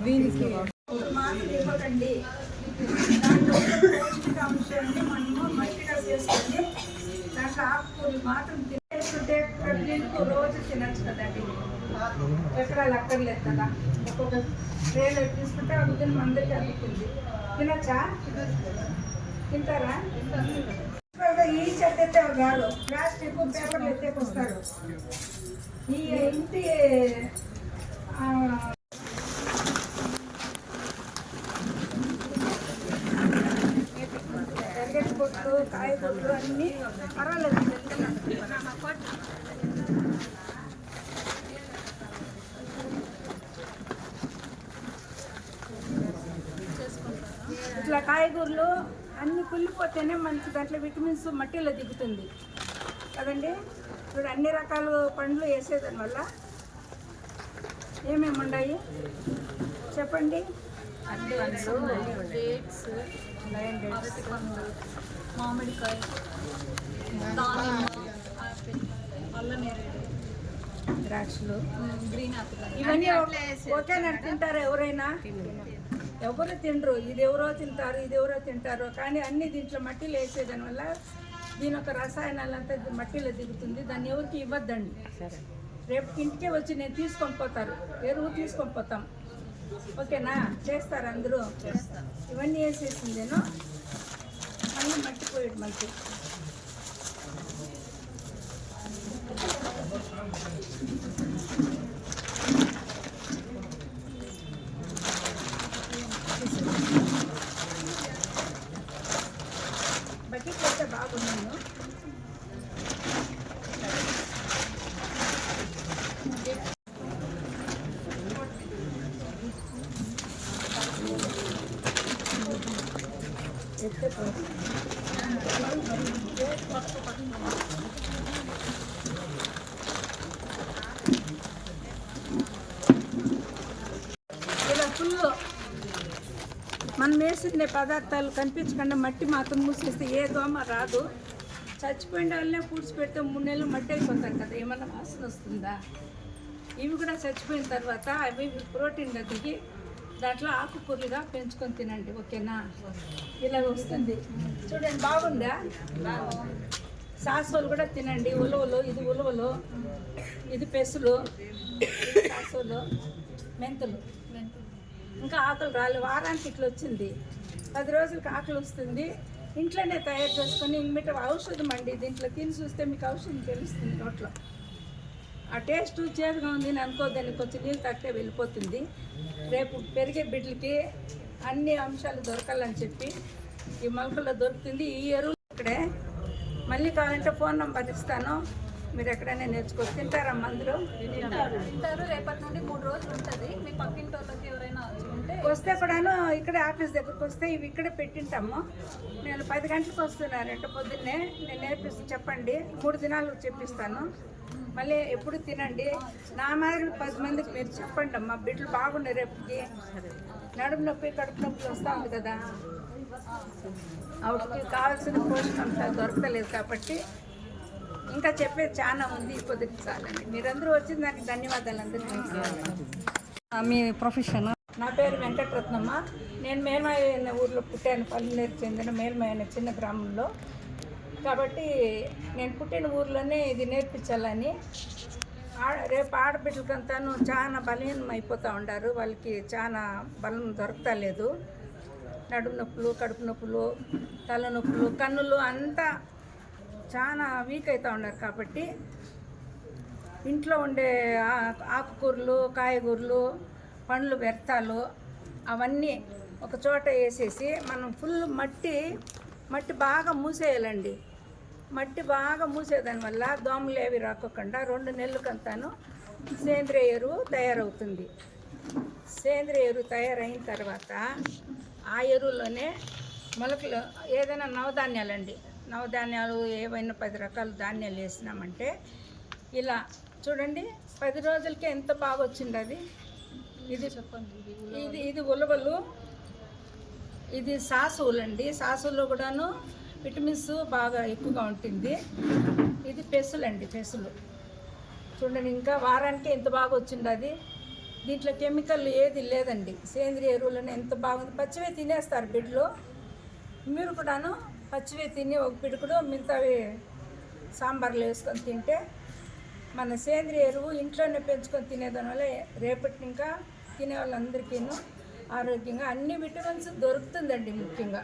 దీనికి ఇవ్వకండి. దాంట్లో పౌష్టికాంశాన్ని మనము మంచిగా చేసుకొని దాంట్లో ఆకుకూరలు మాత్రం తినేస్తుంటే ప్రతింటికి రోజు తినచ్చు కదండి. ఎకరాలు అక్కర్లేదు కదా. ఒక్కొక్క ట్రేలో తీసుకుంటే ఆ ఉదయం అందరికీ అందుతుంది. తినచ్చా? తింటారా? ఈ చెత్త ఎత్తే కాదు, ప్లాస్టిక్ పేపర్లు ఎత్తేకొస్తారు. ఈ ఇంటి పొట్లు కాయగూరలు అన్నీ పర్వాలేదు. ఇట్లా కాయగూరలు అన్నీ కుళ్ళిపోతేనే మనకి దాంట్లో విటమిన్స్ మట్టిలో దిగుతుంది కదండి. ఇప్పుడు అన్ని రకాల పండ్లు వేసేదాని వల్ల ఏమేమి ఉన్నాయి చెప్పండి. డేట్స్, మామిడికాయ, ద్రాక్షలు, గ్రీన్ ఆపిల్, ఇవన్నీ ఒకేనాడు తింటారు ఎవరైనా? ఎవరు తినరు. ఇది ఎవరో తింటారు, ఇది ఎవరో తింటారు. కానీ అన్ని దీంట్లో మట్టిలో వేసేదాని వల్ల దీని యొక్క రసాయనాలంతా మట్టిలో దిగుతుంది. దాన్ని ఎవరికి ఇవ్వద్దండి. రేపు ఇంటికే వచ్చి నేను తీసుకొని పోతారు, ఎరువు తీసుకొని పోతాం. ఓకేనా? చేస్తారు అందరూ. ఇవన్నీ వేసేసిందేనో మళ్ళీ మట్టిపోయాడు మంచి. బకెట్ అయితే బాగున్నాను. ఇలా ఫుల్ మనం వేసిన పదార్థాలు కనిపించకుండా మట్టి మాత్రం మూసేస్తే ఏ దోమ రాదు. చచ్చిపోయిన వాళ్ళనే పూడ్చిపెడితే 3 నెలలు మట్టి అయిపోతారు కదా, ఏమన్నా వాసన వస్తుందా? ఇవి కూడా చచ్చిపోయిన తర్వాత అవి ప్రోటీన్ దిగి దాంట్లో ఆకుకూరలుగా పెంచుకొని తినండి. ఓకేనా? ఇలా వస్తుంది చూడండి, బాగుందా? సాసోలు కూడా తినండి. ఉలవలు, ఇది ఉలవలు, ఇది పెసులు, సాసోలు, మెంతులు. ఇంకా ఆకులు రాలేదు. వారానికి ఇట్లా వచ్చింది. 10 రోజులకి ఆకులు వస్తుంది. ఇంట్లోనే తయారు చేసుకొని ఇమిట ఔషధం అండి. దీంట్లో తిని చూస్తే మీకు ఔషధం తెలుస్తుంది నోట్లో. ఆ టేస్ట్ చేదుగా ఉంది అని అనుకోద్దని కొంచెం నీళ్ళు తాగితే వెళ్ళిపోతుంది. రేపు పెరిగే బిడ్డలకి అన్ని అంశాలు దొరకాలని చెప్పి ఈ మొలకల్లో దొరుకుతుంది. ఈ ఎరువు ఇక్కడే. మళ్ళీ కావాలంటే ఫోన్ నెంబర్ ఇస్తాను, మీరు ఎక్కడైనా నేర్చుకోవచ్చు. తింటారా మందులు? తింటారు. రేపటి నుండి 3 రోజులు ఉంటుంది. మీ పక్కింటి వాళ్ళకి ఎవరైనా వస్తే కూడాను ఇక్కడే ఆఫీస్ దగ్గరకు వస్తే ఇవి ఇక్కడే పెట్టింటాము. నేను 10 గంటలకు వస్తున్నానంటే పొద్దున్నే నేను నేర్పిస్తాను. చెప్పండి, 3 దినాలు చెప్పిస్తాను. మళ్ళీ ఎప్పుడు తినండి. నా మాదిరి 10 మందికి మీరు చెప్పండి అమ్మా. బిడ్డలు బాగుండే రేపుకి. నడుము నొప్పి, కడుపు నొప్పి వస్తూ ఉంది కదా, ఆవిడకి కావాల్సిన పోషకాంశాలు దొరకలేదు కాబట్టి ఇంకా చెప్పేది చాలా ఉంది. కొద్దిగా చాలండి. మీరందరూ వచ్చిన దానికి ధన్యవాదాలు అందరికీ. మీ ప్రొఫెషన్? నా పేరు వెంకటరత్నమ్మ. నేను మేల్మాయ ఊర్లో పుట్టాను. పల్లెనేరుకు చెందిన మేల్మాయ అనే చిన్న గ్రామంలో. కాబట్టి నేను పుట్టిన ఊర్లోనే ఇది నేర్పించాలని. రేపు ఆడబిడ్డలకంతాను చాలా బలహీనం అయిపోతూ ఉంటారు. వాళ్ళకి చాలా బలం దొరకతా లేదు. నడుము నొప్పులు, కడుపు నొప్పులు, తలనొప్పులు, కన్నులు అంతా చాలా వీక్ అవుతూ ఉన్నారు. కాబట్టి ఇంట్లో ఉండే ఆకుకూరలు, కాయగూరలు, పండ్లు, వ్యర్థాలు అవన్నీ ఒక చోట వేసేసి మనం ఫుల్ మట్టి బాగా మూసేయాలండి. మట్టి బాగా మూసేదాని వల్ల దోమలు ఏవి రాకోకుండా 2 నెలలకంతాను సేంద్రియ ఎరువు తయారవుతుంది. సేంద్రియ ఎరువు తయారైన తర్వాత ఆ ఎరువులోనే మొలకలు ఏదైనా నవధాన్యాలు ఏవైనా 10 రకాల ధాన్యాలు వేసినామంటే ఇలా చూడండి 10 రోజులకే ఎంత బాగా వచ్చింది. అది ఇది ఉలవలు, ఇది సాసులు అండి. సాసుల్లో కూడాను విటమిన్స్ బాగా ఎక్కువగా ఉంటుంది. ఇది పెసులు అండి. పెసులు చూడండి, ఇంకా వారానికి ఎంత బాగా వచ్చింది. అది దీంట్లో కెమికల్ ఏది లేదండి. సేంద్రియ ఎరువులను ఎంత బాగుంది. పచ్చివే తినేస్తారు బిడ్డలు. మీరు కూడాను పచ్చివే తిని ఒక పిడుకుడు మిగతావి సాంబార్లో వేసుకొని తింటే మన సేంద్రియ ఎరువు ఇంట్లోనే పెంచుకొని తినేదాని వల్ల రేపటి ఇంకా తినే వాళ్ళందరికీ ఆరోగ్యంగా అన్ని విటమిన్స్ దొరుకుతుందండి ముఖ్యంగా.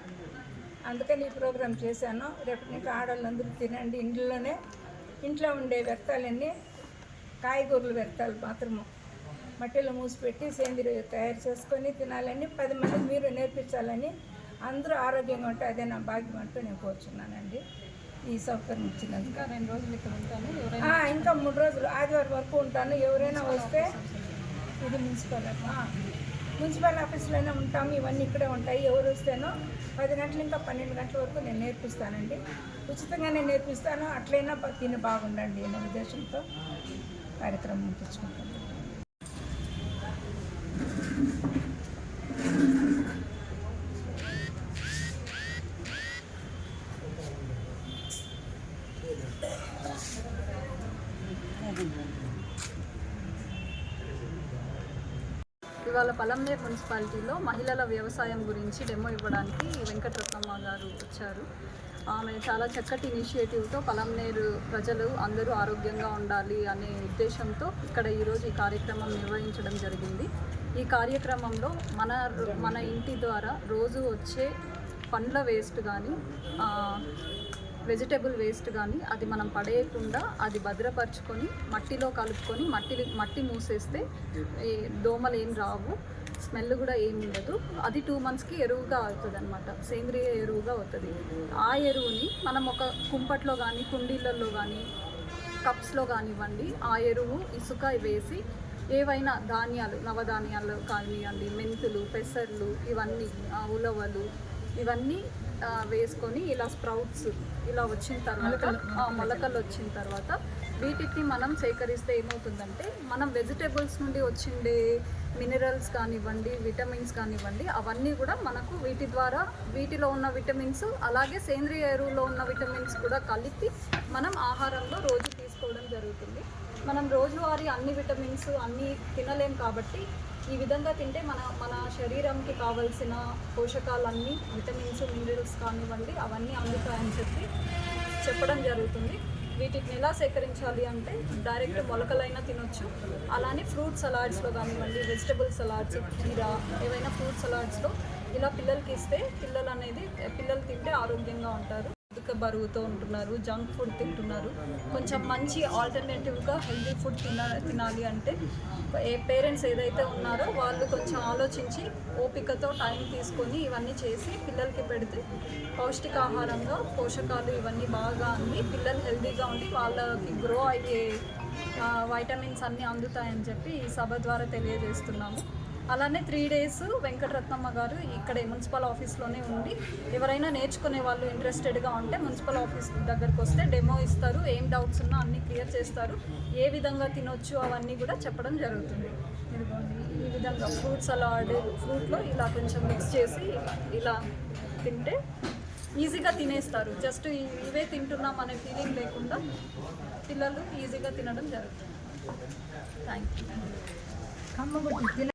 అందుకని ఈ ప్రోగ్రాం చేశాను. రేపటి ఇంకా ఆడవాళ్ళందరూ తినండి. ఇంట్లో ఉండే వ్యర్థాలన్నీ కాయగూరల వ్యర్థాలు మాత్రము మట్టిలో మూసిపెట్టి సేంద్రియ తయారు చేసుకొని తినాలని 10 మందికి మీరు నేర్పించాలని, అందరూ ఆరోగ్యంగా ఉంటే అదే నా భాగ్యం అంటూ నేను కోరుచున్నానండి. ఈ సౌకర్యం ఇచ్చినందుకు. ఇంకా 2 రోజులు ఇక్కడ ఉంటాను. ఇంకా 3 రోజులు ఆదివారం వరకు ఉంటాను. ఎవరైనా వస్తే ఇది మున్సిపల్ ఆఫీస్లోనే ఉంటాము. ఇవన్నీ ఇక్కడే ఉంటాయి. ఎవరు వస్తేనో 10 గంటలు ఇంకా 12 గంటల వరకు నేను నేర్పిస్తానండి. ఉచితంగానే నేర్పిస్తాను. అట్లయినా తిని బాగుండండి అనే ఉద్దేశంతో కార్యక్రమం తెచ్చుకుంటాను. ఇవాళ పలంనేర్ మున్సిపాలిటీలో మహిళల వ్యవసాయం గురించి డెమో ఇవ్వడానికి వెంకటరత్నమ్మ గారు వచ్చారు. ఆమె చాలా చక్కటి ఇనిషియేటివ్తో పలంనేరు ప్రజలు అందరూ ఆరోగ్యంగా ఉండాలి అనే ఉద్దేశంతో ఇక్కడ ఈరోజు ఈ కార్యక్రమం నిర్వహించడం జరిగింది. ఈ కార్యక్రమంలో మన ఇంటి ద్వారా రోజు వచ్చే పండ్ల వేస్ట్ కానీ వెజిటేబుల్ వేస్ట్ కానీ అది మనం పడేయకుండా అది భద్రపరుచుకొని మట్టిలో కలుపుకొని మట్టి మూసేస్తే దోమలు ఏం రావు, స్మెల్ కూడా ఏమి ఉండదు. అది 2 monthsకి ఎరువుగా అవుతుంది అనమాట. సేంద్రియ ఎరువుగా అవుతుంది. ఆ ఎరువుని మనం ఒక కుంపట్లో కానీ కుండీలలో కానీ కప్స్లో కానివ్వండి, ఆ ఎరువు ఇసుక వేసి ఏవైనా ధాన్యాలు నవధాన్యాలు కానివ్వండి, మెంతులు, పెసర్లు, ఇవన్నీ ఉలవలు ఇవన్నీ వేసుకొని ఇలా స్ప్రౌట్స్ ఇలా వచ్చిన తర్వాత మొలకలు వచ్చిన తర్వాత వీటిని మనం సేకరిస్తే ఏమవుతుందంటే మనం వెజిటేబుల్స్ నుండి వచ్చిండే మినరల్స్ కానివ్వండి, విటమిన్స్ కానివ్వండి, అవన్నీ కూడా మనకు వీటి ద్వారా వీటిలో ఉన్న విటమిన్స్ అలాగే సేంద్రియ ఎరువులో ఉన్న విటమిన్స్ కూడా కలిపి మనం ఆహారంలో రోజు తీసుకోవడం జరుగుతుంది. మనం రోజువారీ అన్ని విటమిన్స్ అన్నీ తినలేం కాబట్టి ఈ విధంగా తింటే మన శరీరంకి కావాల్సిన పోషకాలన్నీ విటమిన్స్ మినరల్స్ కానివ్వండి అవన్నీ అందుతాయని చెప్పడం జరుగుతుంది. వీటిని ఎలా సేకరించాలి అంటే డైరెక్ట్ మొలకలైనా తినొచ్చు, అలానే ఫ్రూట్ సలాడ్స్లో కానివ్వండి, వెజిటబుల్ సలాడ్స్, కీరా ఏవైనా ఫ్రూట్ సలాడ్స్లో ఇలా పిల్లలకి ఇస్తే పిల్లలు తింటే ఆరోగ్యంగా ఉంటారు. అధిక బరువుతో ఉంటున్నారు, జంక్ ఫుడ్ తింటున్నారు. కొంచెం మంచి ఆల్టర్నేటివ్గా హెల్తీ ఫుడ్ తినాలి అంటే పేరెంట్స్ ఏదైతే ఉన్నారో వాళ్ళు కొంచెం ఆలోచించి ఓపికతో టైం తీసుకొని ఇవన్నీ చేసి పిల్లలకి పెడితే పౌష్టికాహారంగా పోషకాలు ఇవన్నీ బాగా అంది పిల్లలు హెల్తీగా ఉండి వాళ్ళకి గ్రో అయ్యే వైటమిన్స్ అన్నీ అందుతాయని చెప్పి ఈ సభ ద్వారా తెలియజేస్తున్నాము. అలానే 3 days వెంకటరత్నమ్మ గారు ఇక్కడే మున్సిపల్ ఆఫీస్లోనే ఉండి ఎవరైనా నేర్చుకునే వాళ్ళు ఇంట్రెస్టెడ్గా ఉంటే మున్సిపల్ ఆఫీస్ దగ్గరకు వస్తే డెమో ఇస్తారు. ఏం డౌట్స్ ఉన్నా అన్నీ క్లియర్ చేస్తారు. ఏ విధంగా తినొచ్చు అవన్నీ కూడా చెప్పడం జరుగుతుంది. ఇదిగోండి ఈ విధంగా ఫ్రూట్ సలాడ్, ఫ్రూట్లో ఇలా కొంచెం మిక్స్ చేసి ఇలా తింటే ఈజీగా తినేస్తారు. జస్ట్ ఇవే తింటున్నాం అనే ఫీలింగ్ లేకుండా పిల్లలు ఈజీగా తినడం జరుగుతుంది. Thank you.